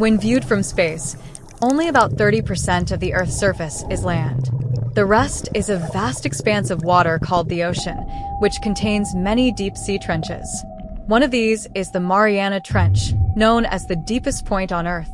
When viewed from space, only about 30% of the Earth's surface is land. The rest is a vast expanse of water called the ocean, which contains many deep-sea trenches. One of these is the Mariana Trench, known as the deepest point on Earth.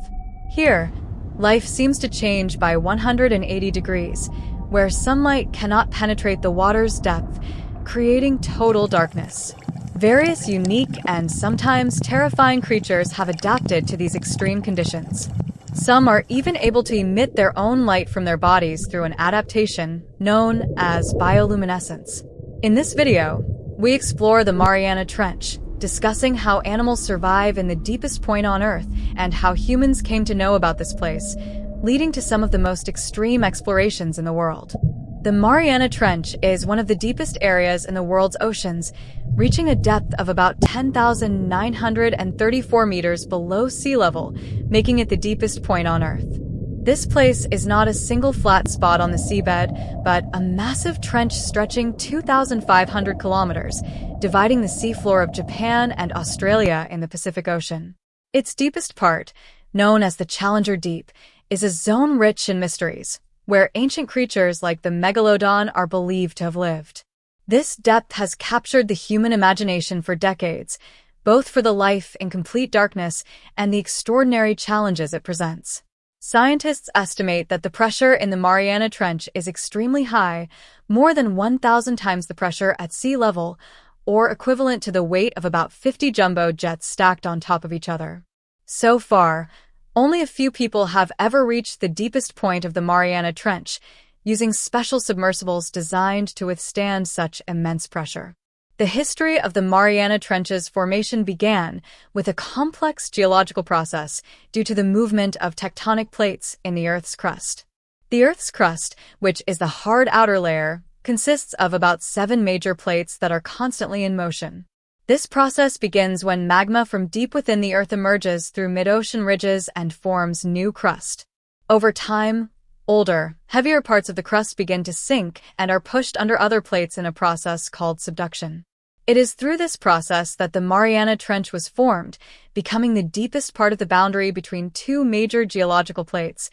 Here, life seems to change by 180 degrees, where sunlight cannot penetrate the water's depth, creating total darkness. Various unique and sometimes terrifying creatures have adapted to these extreme conditions. Some are even able to emit their own light from their bodies through an adaptation known as bioluminescence. In this video, we explore the Mariana Trench, discussing how animals survive in the deepest point on Earth and how humans came to know about this place, leading to some of the most extreme explorations in the world. The Mariana Trench is one of the deepest areas in the world's oceans, reaching a depth of about 10,934 meters below sea level, making it the deepest point on Earth. This place is not a single flat spot on the seabed, but a massive trench stretching 2,500 kilometers, dividing the seafloor of Japan and Australia in the Pacific Ocean. Its deepest part, known as the Challenger Deep, is a zone rich in mysteries, where ancient creatures like the megalodon are believed to have lived. This depth has captured the human imagination for decades, both for the life in complete darkness and the extraordinary challenges it presents. Scientists estimate that the pressure in the Mariana Trench is extremely high, more than 1,000 times the pressure at sea level, or equivalent to the weight of about 50 jumbo jets stacked on top of each other. So far, only a few people have ever reached the deepest point of the Mariana Trench, using special submersibles designed to withstand such immense pressure. The history of the Mariana Trench's formation began with a complex geological process due to the movement of tectonic plates in the Earth's crust. The Earth's crust, which is the hard outer layer, consists of about 7 major plates that are constantly in motion. This process begins when magma from deep within the Earth emerges through mid-ocean ridges and forms new crust. Over time, older, heavier parts of the crust begin to sink and are pushed under other plates in a process called subduction. It is through this process that the Mariana Trench was formed, becoming the deepest part of the boundary between two major geological plates,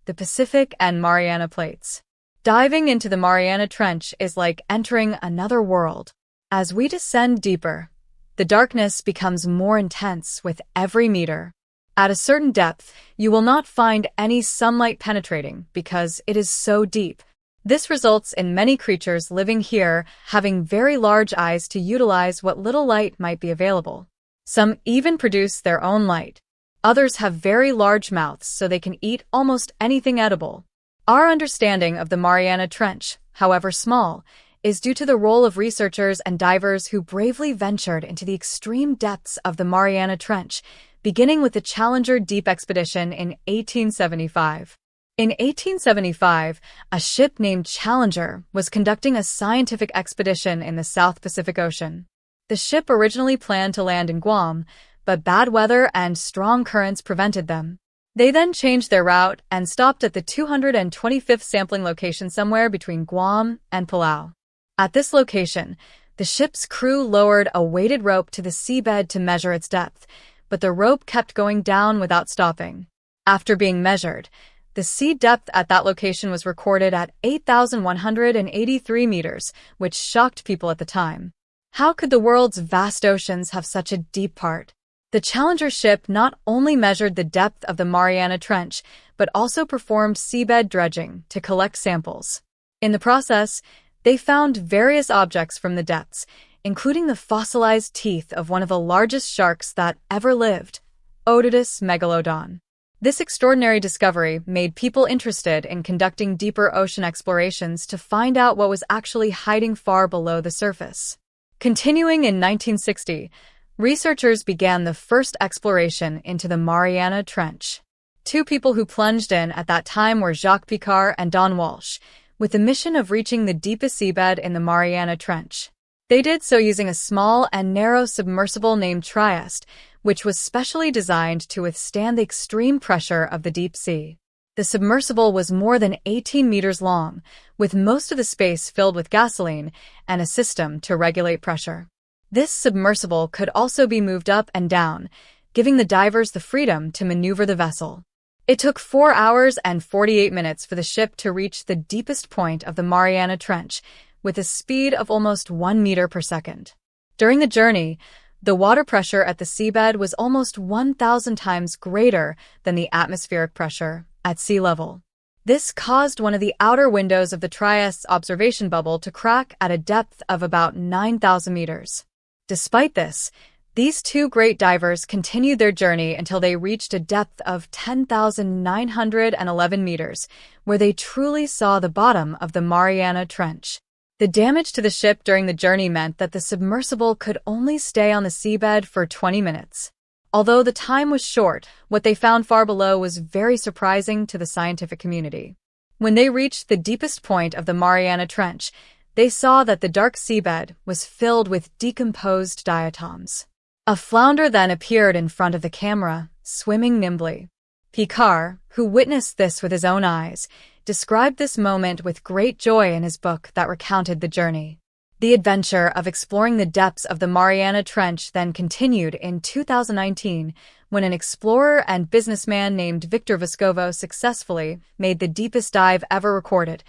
the Pacific and Mariana Plates. Diving into the Mariana Trench is like entering another world. As we descend deeper, the darkness becomes more intense with every meter. At a certain depth, you will not find any sunlight penetrating because it is so deep. This results in many creatures living here having very large eyes to utilize what little light might be available. Some even produce their own light. Others have very large mouths so they can eat almost anything edible. Our understanding of the Mariana Trench, however small, is due to the role of researchers and divers who bravely ventured into the extreme depths of the Mariana Trench, beginning with the Challenger Deep Expedition in 1875. In 1875, a ship named Challenger was conducting a scientific expedition in the South Pacific Ocean. The ship originally planned to land in Guam, but bad weather and strong currents prevented them. They then changed their route and stopped at the 225th sampling location somewhere between Guam and Paleo. At this location, the ship's crew lowered a weighted rope to the seabed to measure its depth, but the rope kept going down without stopping. After being measured, the sea depth at that location was recorded at 8,183 meters, which shocked people at the time. How could the world's vast oceans have such a deep part? The Challenger ship not only measured the depth of the Mariana Trench, but also performed seabed dredging to collect samples. In the process, they found various objects from the depths, including the fossilized teeth of one of the largest sharks that ever lived, Otodus megalodon. This extraordinary discovery made people interested in conducting deeper ocean explorations to find out what was actually hiding far below the surface. Continuing in 1960, researchers began the first exploration into the Mariana Trench. 2 people who plunged in at that time were Jacques Picard and Don Walsh, with the mission of reaching the deepest seabed in the Mariana Trench. They did so using a small and narrow submersible named Trieste, which was specially designed to withstand the extreme pressure of the deep sea. The submersible was more than 18 meters long, with most of the space filled with gasoline and a system to regulate pressure. This submersible could also be moved up and down, giving the divers the freedom to maneuver the vessel. It took 4 hours and 48 minutes for the ship to reach the deepest point of the Mariana Trench, with a speed of almost 1 meter per second. During the journey, the water pressure at the seabed was almost 1,000 times greater than the atmospheric pressure at sea level. This caused one of the outer windows of the Trieste observation bubble to crack at a depth of about 9,000 meters. Despite this, these two great divers continued their journey until they reached a depth of 10,911 meters, where they truly saw the bottom of the Mariana Trench. The damage to the ship during the journey meant that the submersible could only stay on the seabed for 20 minutes. Although the time was short, what they found far below was very surprising to the scientific community. When they reached the deepest point of the Mariana Trench, they saw that the dark seabed was filled with decomposed diatoms. A flounder then appeared in front of the camera, swimming nimbly. Picard, who witnessed this with his own eyes, described this moment with great joy in his book that recounted the journey. The adventure of exploring the depths of the Mariana Trench then continued in 2019 when an explorer and businessman named Victor Vescovo successfully made the deepest dive ever recorded,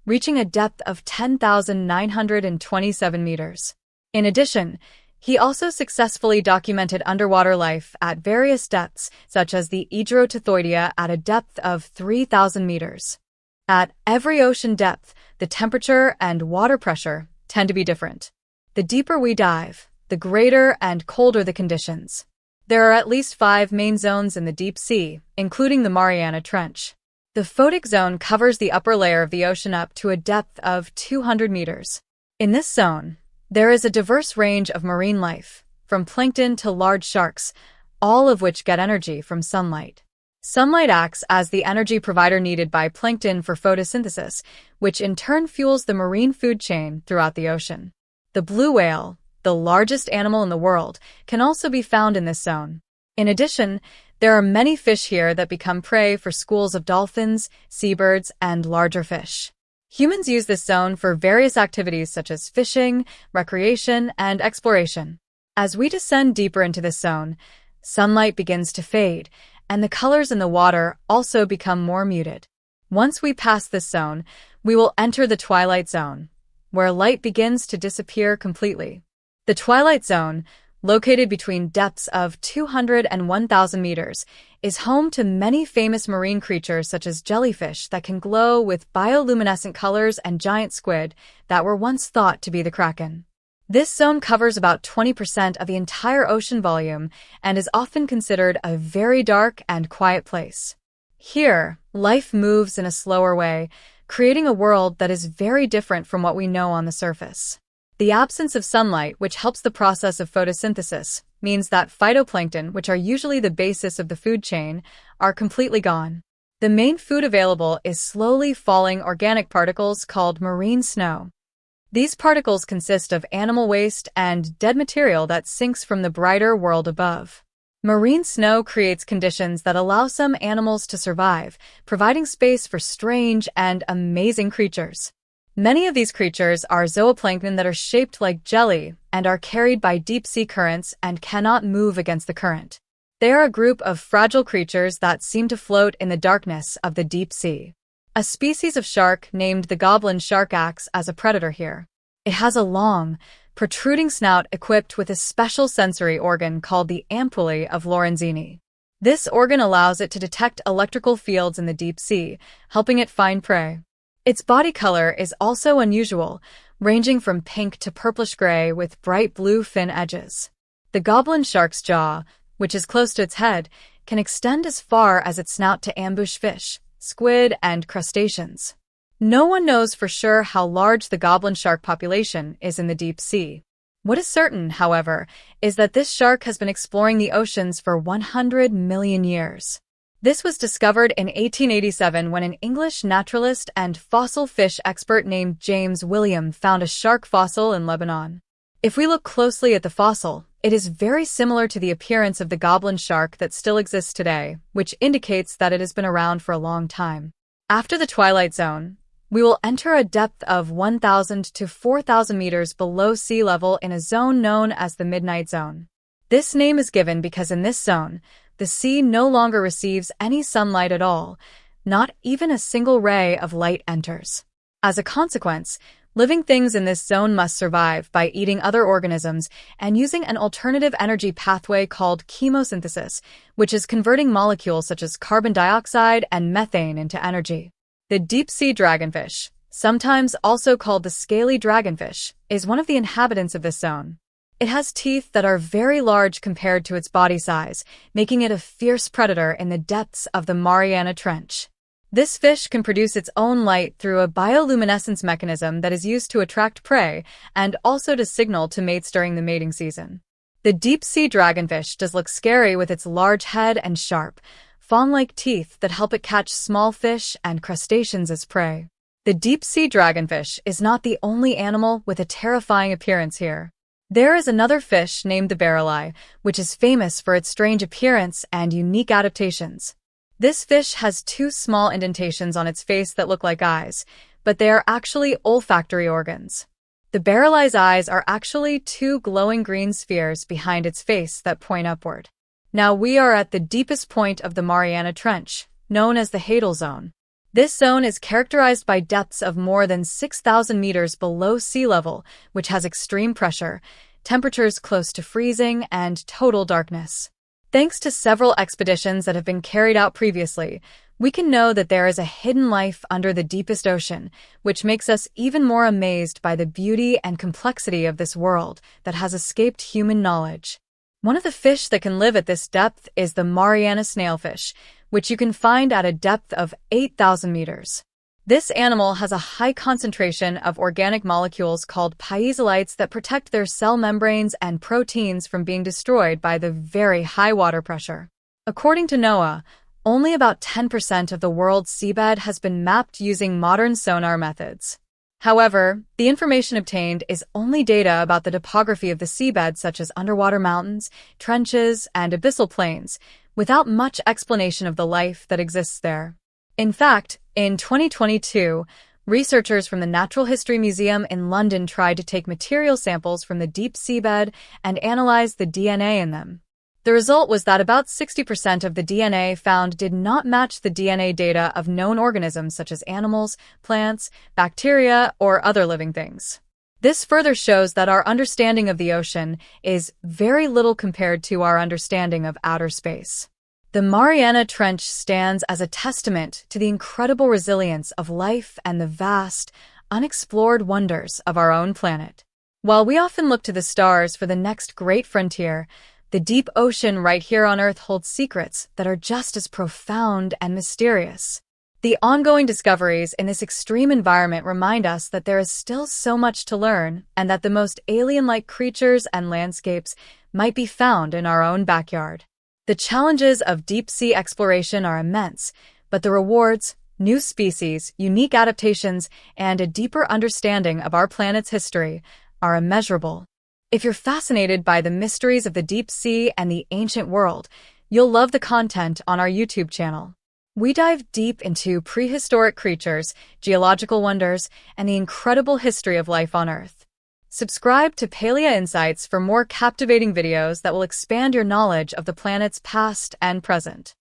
reaching a depth of 10,927 meters. In addition, he also successfully documented underwater life at various depths, such as the Hydrotithoidea at a depth of 3,000 meters. At every ocean depth, the temperature and water pressure tend to be different. The deeper we dive, the greater and colder the conditions. There are at least 5 main zones in the deep sea, including the Mariana Trench. The photic zone covers the upper layer of the ocean up to a depth of 200 meters. In this zone, there is a diverse range of marine life, from plankton to large sharks, all of which get energy from sunlight. Sunlight acts as the energy provider needed by plankton for photosynthesis, which in turn fuels the marine food chain throughout the ocean. The blue whale, the largest animal in the world, can also be found in this zone. In addition, there are many fish here that become prey for schools of dolphins, seabirds, and larger fish. Humans use this zone for various activities such as fishing, recreation, and exploration. As we descend deeper into this zone, sunlight begins to fade, and the colors in the water also become more muted. Once we pass this zone, we will enter the twilight zone, where light begins to disappear completely. The twilight zone, located between depths of 200 and 1,000 meters, is home to many famous marine creatures such as jellyfish that can glow with bioluminescent colors and giant squid that were once thought to be the kraken. This zone covers about 20% of the entire ocean volume and is often considered a very dark and quiet place. Here, life moves in a slower way, creating a world that is very different from what we know on the surface. The absence of sunlight, which helps the process of photosynthesis, means that phytoplankton, which are usually the basis of the food chain, are completely gone. The main food available is slowly falling organic particles called marine snow. These particles consist of animal waste and dead material that sinks from the brighter world above. Marine snow creates conditions that allow some animals to survive, providing space for strange and amazing creatures. Many of these creatures are zooplankton that are shaped like jelly and are carried by deep-sea currents and cannot move against the current. They are a group of fragile creatures that seem to float in the darkness of the deep sea. A species of shark named the goblin shark acts as a predator here. It has a long, protruding snout equipped with a special sensory organ called the ampullae of Lorenzini. This organ allows it to detect electrical fields in the deep sea, helping it find prey. Its body color is also unusual, ranging from pink to purplish gray with bright blue fin edges. The goblin shark's jaw, which is close to its head, can extend as far as its snout to ambush fish, squid, and crustaceans. No one knows for sure how large the goblin shark population is in the deep sea. What is certain, however, is that this shark has been exploring the oceans for 100 million years. This was discovered in 1887 when an English naturalist and fossil fish expert named James William found a shark fossil in Lebanon. If we look closely at the fossil, it is very similar to the appearance of the goblin shark that still exists today, which indicates that it has been around for a long time. After the twilight zone, we will enter a depth of 1,000 to 4,000 meters below sea level in a zone known as the midnight zone. This name is given because in this zone, the sea no longer receives any sunlight at all. Not even a single ray of light enters. As a consequence, living things in this zone must survive by eating other organisms and using an alternative energy pathway called chemosynthesis, which is converting molecules such as carbon dioxide and methane into energy. The deep-sea dragonfish, sometimes also called the scaly dragonfish, is one of the inhabitants of this zone. It has teeth that are very large compared to its body size, making it a fierce predator in the depths of the Mariana Trench. This fish can produce its own light through a bioluminescence mechanism that is used to attract prey and also to signal to mates during the mating season. The deep-sea dragonfish does look scary with its large head and sharp, fawn-like teeth that help it catch small fish and crustaceans as prey. The deep-sea dragonfish is not the only animal with a terrifying appearance here. There is another fish named the barreleye, which is famous for its strange appearance and unique adaptations. This fish has two small indentations on its face that look like eyes, but they are actually olfactory organs. The barreleye's eyes are actually two glowing green spheres behind its face that point upward. Now we are at the deepest point of the Mariana Trench, known as the Hadal Zone. This zone is characterized by depths of more than 6,000 meters below sea level, which has extreme pressure, temperatures close to freezing, and total darkness. Thanks to several expeditions that have been carried out previously, we can know that there is a hidden life under the deepest ocean, which makes us even more amazed by the beauty and complexity of this world that has escaped human knowledge. One of the fish that can live at this depth is the Mariana snailfish, which you can find at a depth of 8,000 meters. This animal has a high concentration of organic molecules called piezolytes that protect their cell membranes and proteins from being destroyed by the very high water pressure. According to NOAA, only about 10% of the world's seabed has been mapped using modern sonar methods. However, the information obtained is only data about the topography of the seabed, such as underwater mountains, trenches, and abyssal plains, without much explanation of the life that exists there. In fact, in 2022, researchers from the Natural History Museum in London tried to take material samples from the deep seabed and analyze the DNA in them. The result was that about 60% of the DNA found did not match the DNA data of known organisms such as animals, plants, bacteria, or other living things. This further shows that our understanding of the ocean is very little compared to our understanding of outer space. The Mariana Trench stands as a testament to the incredible resilience of life and the vast, unexplored wonders of our own planet. While we often look to the stars for the next great frontier, the deep ocean right here on Earth holds secrets that are just as profound and mysterious. The ongoing discoveries in this extreme environment remind us that there is still so much to learn and that the most alien-like creatures and landscapes might be found in our own backyard. The challenges of deep-sea exploration are immense, but the rewards, new species, unique adaptations, and a deeper understanding of our planet's history are immeasurable. If you're fascinated by the mysteries of the deep sea and the ancient world, you'll love the content on our YouTube channel. We dive deep into prehistoric creatures, geological wonders, and the incredible history of life on Earth. Subscribe to Paleo Insights for more captivating videos that will expand your knowledge of the planet's past and present.